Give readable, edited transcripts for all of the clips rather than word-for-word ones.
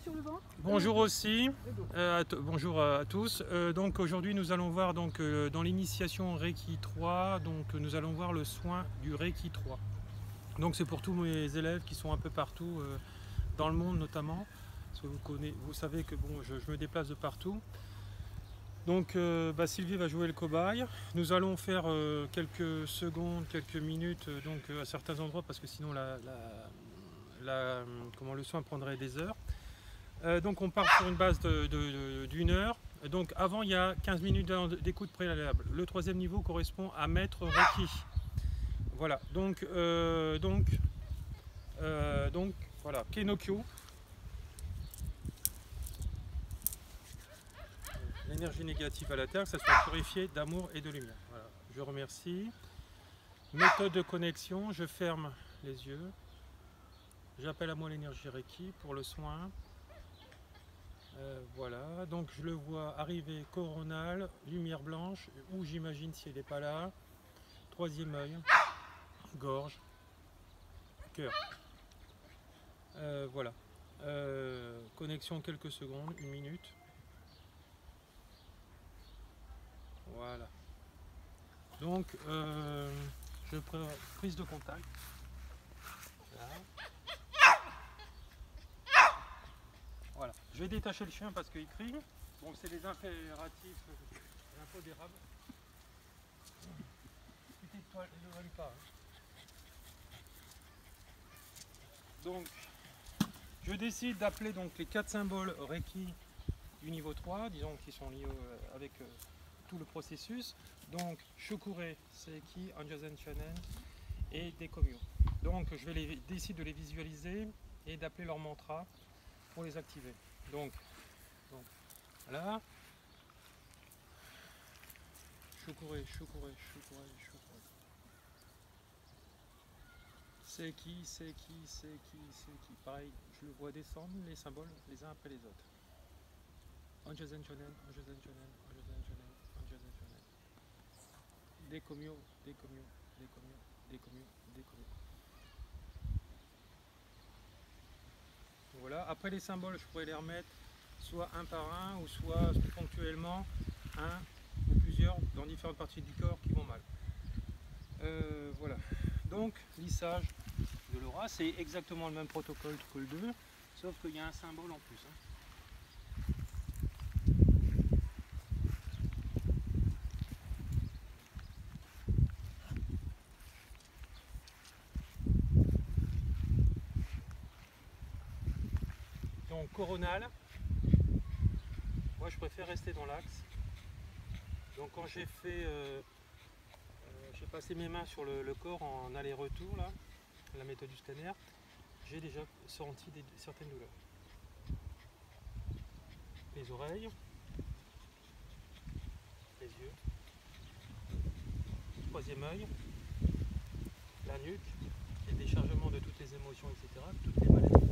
sur le ventre. Bonjour aussi, bonjour à tous. Donc aujourd'hui nous allons voir dans l'initiation Reiki 3, donc nous allons voir le soin du Reiki 3. Donc c'est pour tous mes élèves qui sont un peu partout dans le monde notamment, parce que vous savez que bon, je me déplace de partout. Donc Sylvie va jouer le cobaye. Nous allons faire quelques secondes, quelques minutes à certains endroits parce que sinon le soin prendrait des heures. Donc on part sur une base d'une heure. Donc avant il y a 15 minutes d'écoute préalable. Le troisième niveau correspond à maître Reiki. Voilà, donc voilà, Kenokyo. L'énergie négative à la terre, que ça soit purifié d'amour et de lumière. Voilà, je remercie. Méthode de connexion, je ferme les yeux. J'appelle à moi l'énergie Reiki pour le soin. Voilà, donc je le vois arriver coronal, lumière blanche, ou j'imagine s'il n'est pas là. Troisième œil, gorge, cœur. Voilà. Connexion quelques secondes, une minute. Voilà. Donc, je prends prise de contact. Là. Voilà. Je vais détacher le chien parce qu'il crie. Donc c'est les impératifs, l'impodérable. Petite toile, il ne vole pas. Donc, je décide d'appeler les 4 symboles Reiki du niveau 3, disons qui sont liés avec tout le processus. Donc, Shokure, Seiki, Anjazen Shonen et Dekomyo. Donc, je vais décider de les visualiser et d'appeler leur mantra pour les activer. Donc voilà. Shokure, Shokure, Shokure, Shokure. Seiki, Seiki, Seiki, Seiki. Pareil, je le vois descendre les symboles les uns après les autres. Anjazen Shonen, Anjazen Shonen, Anjazen Shonen, Anjazen Shonen. Dekomyo, Dekomyo, Dekomyo, Dekomyo, Dekomyo. Voilà, après les symboles, je pourrais les remettre soit un par un ou soit ponctuellement un ou plusieurs dans différentes parties du corps qui vont mal. Voilà, donc lissage de l'aura, c'est exactement le même protocole que le 2, sauf qu'il y a un symbole en plus. Donc coronal, moi je préfère rester dans l'axe. Donc quand j'ai fait, j'ai passé mes mains sur le corps en aller-retour là, la méthode du scanner, j'ai déjà senti certaines douleurs. Les oreilles, les yeux, troisième œil, la nuque, les déchargements de toutes les émotions, etc. Toutes les maladies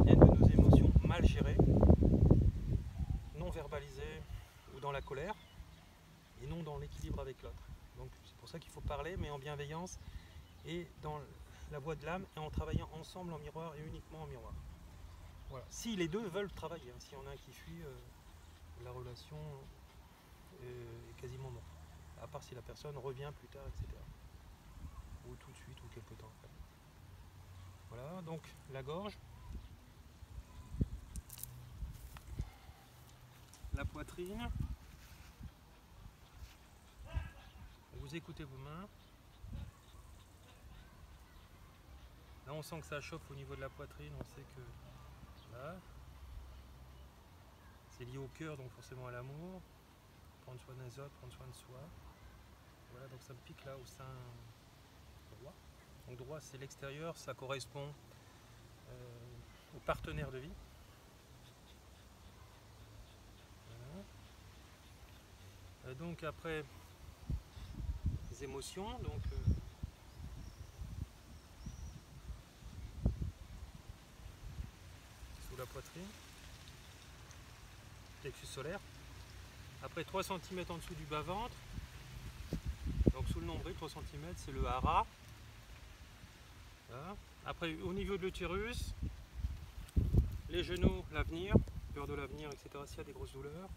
viennent de nos émotions mal gérées, non verbalisées ou dans la colère, et non dans l'équilibre avec l'autre. Donc c'est pour ça qu'il faut parler, mais en bienveillance et dans la voie de l'âme et en travaillant ensemble en miroir et uniquement en miroir. Voilà. Si les deux veulent travailler, s'il y en a un qui fuit, la relation est quasiment morte. À part si la personne revient plus tard, etc. Ou tout de suite ou quelque temps après. Voilà, donc la gorge, la poitrine. Vous écoutez vos mains. Là on sent que ça chauffe au niveau de la poitrine, on sait que voilà. C'est lié au cœur, donc forcément à l'amour. Prendre soin des autres, prendre soin de soi. Voilà, donc ça me pique là au sein droit. Donc droit c'est l'extérieur, ça correspond au partenaire de vie. Voilà. Donc après les émotions, donc sous la poitrine, plexus solaire. Après 3 cm en dessous du bas-ventre, donc sous le nombril, 3 cm, c'est le hara. Voilà. Après au niveau de l'utérus, les genoux, l'avenir, peur de l'avenir, etc. s'il y a des grosses douleurs.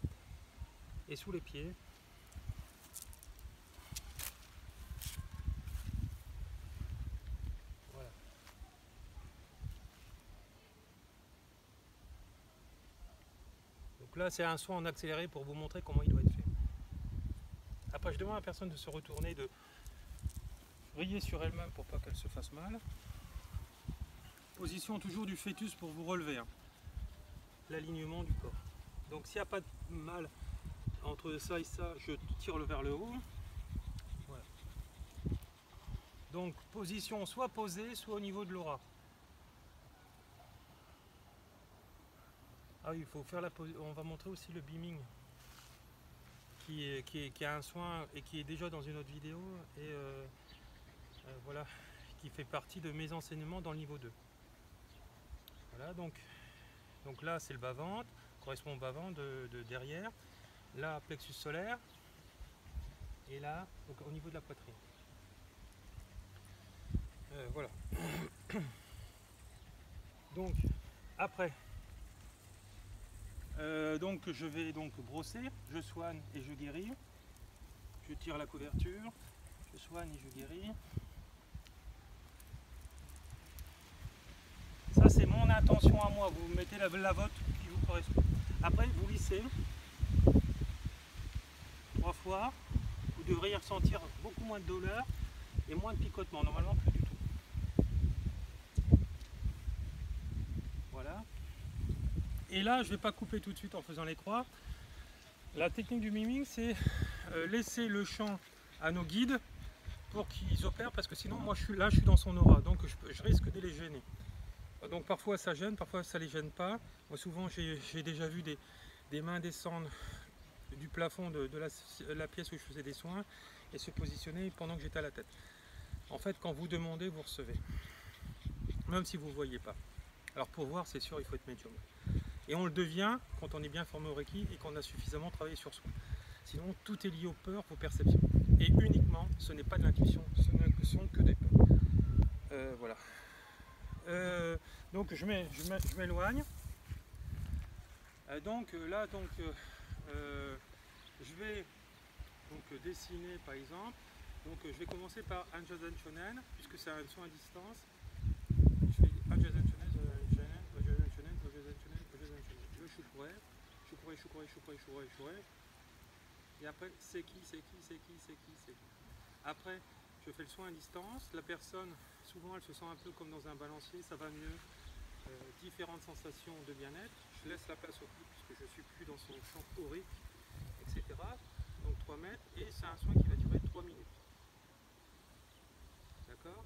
Et sous les pieds. Voilà. Donc là, c'est un soin en accéléré pour vous montrer comment il doit être fait. Après, je demande à la personne de se retourner, de veiller sur elle-même pour pas qu'elle se fasse mal. Position toujours du fœtus pour vous relever. Hein. L'alignement du corps. Donc s'il n'y a pas de mal entre ça et ça, je tire vers le haut. Voilà. Donc position soit posée, soit au niveau de l'aura. Ah oui, il faut faire la pose. On va montrer aussi le beaming qui a un soin et qui est déjà dans une autre vidéo et voilà, qui fait partie de mes enseignements dans le niveau 2. Voilà, donc là c'est le bas-ventre, correspond au bas-ventre de derrière. Là, plexus solaire. Et là, donc, au niveau de la poitrine. Voilà. Donc, après, donc je vais donc brosser, je soigne et je guéris. Je tire la couverture, je soigne et je guéris. Ça, c'est mon intention à moi. Vous mettez la vôtre qui vous correspond. Après, vous lissez 3 fois. Vous devriez ressentir beaucoup moins de douleur et moins de picotement. Normalement, plus du tout. Voilà. Et là, je ne vais pas couper tout de suite en faisant les croix. La technique du miming, c'est laisser le champ à nos guides pour qu'ils opèrent, parce que sinon, moi, je suis dans son aura, donc je risque de les gêner. Donc parfois ça gêne, parfois ça les gêne pas. Moi souvent j'ai déjà vu des mains descendre du plafond de la pièce où je faisais des soins et se positionner pendant que j'étais à la tête. En fait, quand vous demandez, vous recevez. Même si vous ne voyez pas. Alors pour voir, c'est sûr, il faut être médium. Et on le devient quand on est bien formé au Reiki et qu'on a suffisamment travaillé sur soi. Sinon, tout est lié aux peurs, aux perceptions. Et uniquement, ce n'est pas de l'intuition, ce ne sont que des peurs. Voilà. Donc je m'éloigne. Donc là, je vais donc dessiner par exemple. Donc je vais commencer par Anjazen Shonen, puisque c'est un soin à distance. Je fais Anjazen Shonen, Anjazen Shonen, Anjazen Shonen, Anjazen Shonen. Je choukurai, choukurai, choukurai, choukurai, choukurai, choukurai. Et après, c'est qui. Après, je fais le soin à distance. La personne, souvent, elle se sent un peu comme dans un balancier, ça va mieux. Différentes sensations de bien-être. Je laisse la place au clip puisque je ne suis plus dans son champ aurique, etc. Donc 3 mètres. Et c'est un soin qui va durer 3 minutes. D'accord?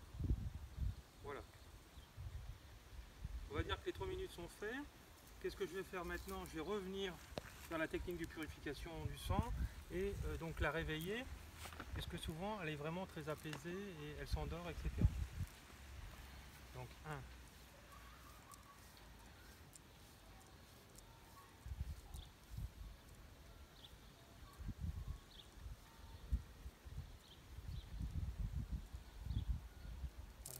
Voilà. On va dire que les 3 minutes sont faites. Qu'est-ce que je vais faire maintenant? Je vais revenir faire la technique de purification du sang et donc la réveiller. Parce que souvent, elle est vraiment très apaisée et elle s'endort, etc. Donc 1.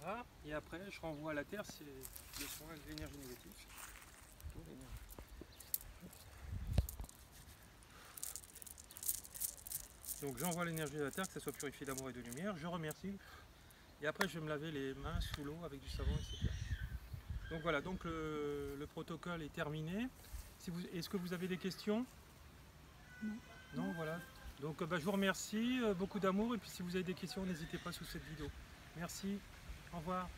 Voilà. Et après, je renvoie à la terre, c'est le soin de l'énergie négative. Donc j'envoie l'énergie à la terre, que ça soit purifié d'amour et de lumière. Je remercie. Et après, je vais me laver les mains sous l'eau avec du savon, etc. Donc voilà, donc le protocole est terminé. Est-ce que vous avez des questions? Non. Non, voilà. Donc je vous remercie, beaucoup d'amour. Et puis si vous avez des questions, n'hésitez pas sous cette vidéo. Merci, au revoir.